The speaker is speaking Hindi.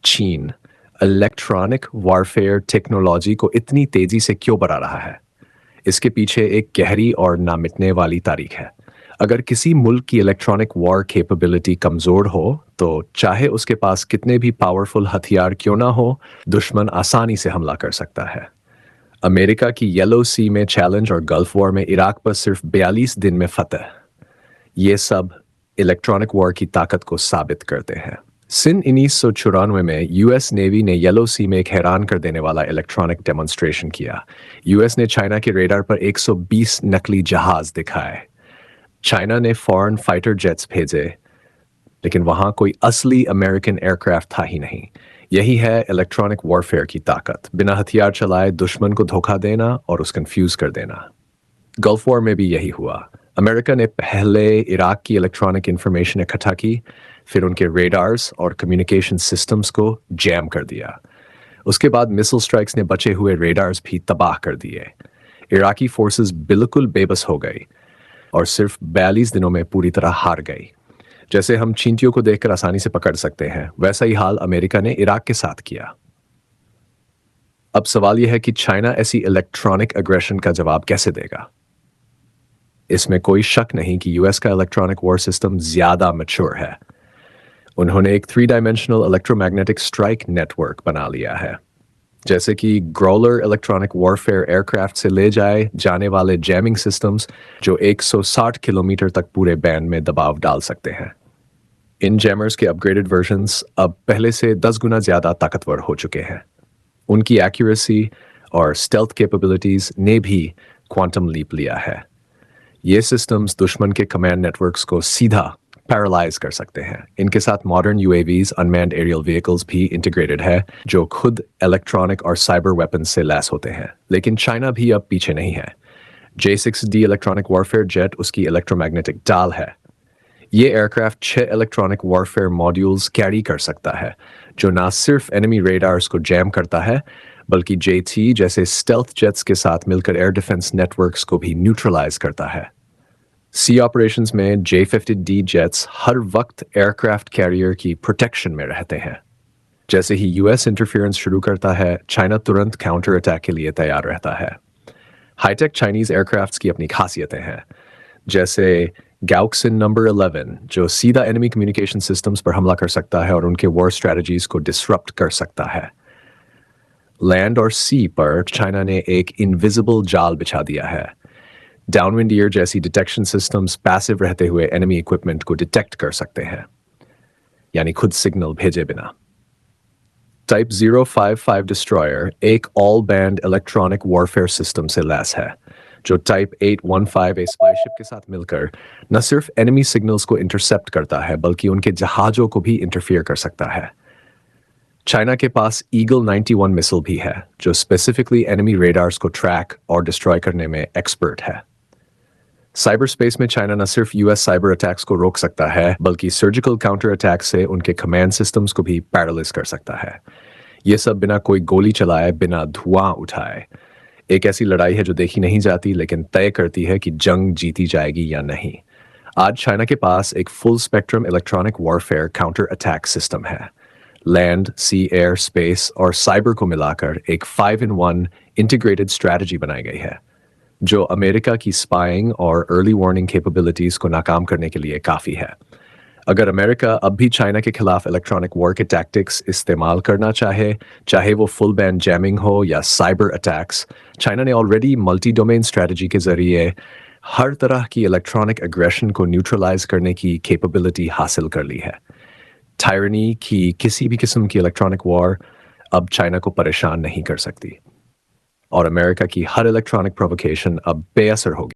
चीन इलेक्ट्रॉनिक वॉरफेयर टेक्नोलॉजी को इतनी तेजी से क्यों बढ़ा रहा है? इसके पीछे एक गहरी और ना मिटने वाली तारीख है। अगर किसी मुल्क की इलेक्ट्रॉनिक वॉर कैपेबिलिटी कमज़ोर हो, तो चाहे उसके पास कितने भी पावरफुल हथियार क्यों ना हो, दुश्मन आसानी से हमला कर सकता है। अमेरिका की येलो सी में चैलेंज और गल्फ वॉर में इराक पर सिर्फ 42 दिन में फतह, ये सब इलेक्ट्रॉनिक वॉर की ताकत को साबित करते हैं। सन 1994 में यूएस नेवी ने येलो सी में एक हैरान कर देने वाला इलेक्ट्रॉनिक डेमोन्स्ट्रेशन किया। यूएस ने चाइना के रेडार पर 120 नकली जहाज दिखाए। चाइना ने फॉरेन फाइटर जेट्स भेजे, लेकिन वहां कोई असली अमेरिकन एयरक्राफ्ट था ही नहीं। यही है इलेक्ट्रॉनिक वॉरफेयर की ताकत, बिना हथियार चलाए दुश्मन को धोखा देना और उस कंफ्यूज कर देना। गल्फ वॉर में भी यही हुआ। अमेरिका ने पहले इराक की इलेक्ट्रॉनिक इंफॉर्मेशन इकट्ठा की, फिर उनके रेडार्स और कम्युनिकेशन सिस्टम्स को जैम कर दिया। उसके बाद मिसाइल स्ट्राइक्स ने बचे हुए रेडार्स भी तबाह कर दिए। इराकी फोर्सेस बिल्कुल बेबस हो गई और सिर्फ 42 दिनों में पूरी तरह हार गई। जैसे हम चींटियों को देखकर आसानी से पकड़ सकते हैं, वैसा ही हाल अमेरिका ने इराक के साथ किया। अब सवाल यह है कि चाइना ऐसी इलेक्ट्रॉनिक अग्रेशन का जवाब कैसे देगा? इसमें कोई शक नहीं कि यूएस का इलेक्ट्रॉनिक वॉर सिस्टम ज्यादा मैच्योर है। उन्होंने एक 3 डायमेंशनल इलेक्ट्रोमैग्नेटिक स्ट्राइक नेटवर्क बना लिया है, जैसे कि ग्रोलर इलेक्ट्रॉनिक वॉरफेयर एयरक्राफ्ट से ले जाने वाले जैमिंग सिस्टम्स, जो 160 किलोमीटर तक पूरे बैंड में दबाव डाल सकते हैं। इन जैमर्स के अपग्रेडेड वर्जन्स अब पहले से 10 गुना ज़्यादा ताकतवर हो चुके हैं। उनकी एक्यूरेसी और स्टेल्थ कैपेबिलिटीज ने भी क्वांटम लीप लिया है। ये सिस्टम्स दुश्मन के कमांड नेटवर्क्स को सीधा पैरालाइज कर सकते हैं। इनके साथ modern UAVs, unmanned aerial vehicles भी इंटीग्रेटेड है, जो खुद इलेक्ट्रॉनिक और साइबर वेपन्स से लैस होते हैं। लेकिन चाइना भी अब पीछे नहीं है। J-6D इलेक्ट्रॉनिक वॉरफेयर जेट उसकी इलेक्ट्रोमैग्नेटिक डाल है। ये aircraft 6 electronic warfare modules carry कर सकता है, जो ना सिर्फ एनिमी रेडार्स को जैम करता है, बल्कि JT जैसे स्टेल्थ जेट्स के साथ मिलकर एयर डिफेंस नेटवर्क्स को भी न्यूट्रलाइज करता है। सी ऑपरेशंस में J-50D जेट्स हर वक्त एयरक्राफ्ट कैरियर की प्रोटेक्शन में रहते हैं। जैसे ही यूएस इंटरफेरेंस शुरू करता है, चाइना तुरंत काउंटर अटैक के लिए तैयार रहता है। हाईटेक चाइनीज एयरक्राफ्ट्स की अपनी खासियतें हैं, जैसे गाउक्सिन नंबर 11, जो सीधा एनिमी कम्युनिकेशन सिस्टम्स पर हमला कर सकता है और उनके वॉर स्ट्रेटजीज को डिसरप्ट कर सकता है। लैंड और सी पर चाइना ने एक इनविजिबल जाल बिछा दिया है। डाउनविंड ईयर जैसी डिटेक्शन सिस्टम्स पैसिव रहते हुए एनिमी इक्विपमेंट को डिटेक्ट कर सकते हैं, यानी खुद सिग्नल भेजे बिना। टाइप 055 डिस्ट्रॉयर एक all band electronic warfare system से लैस है, जो टाइप 815 स्पाईशिप के साथ मिलकर न सिर्फ एनिमी सिग्नल्स को इंटरसेप्ट करता है, बल्कि उनके जहाजों को भी इंटरफियर कर सकता है। चाइना के पास ईगल 91 मिसाइल भी है, जो स्पेसिफिकली एनिमी रेडार्स को ट्रैक और डिस्ट्रॉय करने में एक्सपर्ट है। साइबर स्पेस में चाइना न सिर्फ यूएस साइबर अटैक्स को रोक सकता है, बल्कि सर्जिकल काउंटर अटैक से उनके कमांड सिस्टम्स को भी पैरालाइज कर सकता है। ये सब बिना कोई गोली चलाए, बिना धुआं उठाए। एक ऐसी लड़ाई है जो देखी नहीं जाती, लेकिन तय करती है कि जंग जीती जाएगी या नहीं। आज चाइना के पास एक full spectrum electronic warfare counter attack system है। लैंड, सी, एयर, स्पेस और साइबर को मिलाकर एक 5-in-1 इंटीग्रेटेड स्ट्रैटेजी बनाई गई है, जो अमेरिका की स्पाइंग और अर्ली वार्निंग कैपेबिलिटीज को नाकाम करने के लिए काफ़ी है। अगर अमेरिका अब भी चाइना के खिलाफ इलेक्ट्रॉनिक वॉर के टैक्टिक्स इस्तेमाल करना चाहे वो फुल बैंड जैमिंग हो या साइबर अटैक्स, चाइना ने ऑलरेडी मल्टी डोमेन स्ट्रैटेजी के जरिए हर तरह की इलेक्ट्रॉनिक एग्रेशन को न्यूट्रलाइज करने की कैपेबिलिटी हासिल कर ली है। टायरनी की किसी भी किस्म की इलेक्ट्रॉनिक वॉर अब चाइना को परेशान नहीं कर सकती, और अमेरिका की हर इलेक्ट्रॉनिक प्रोवोकेशन अब बेअसर होगी।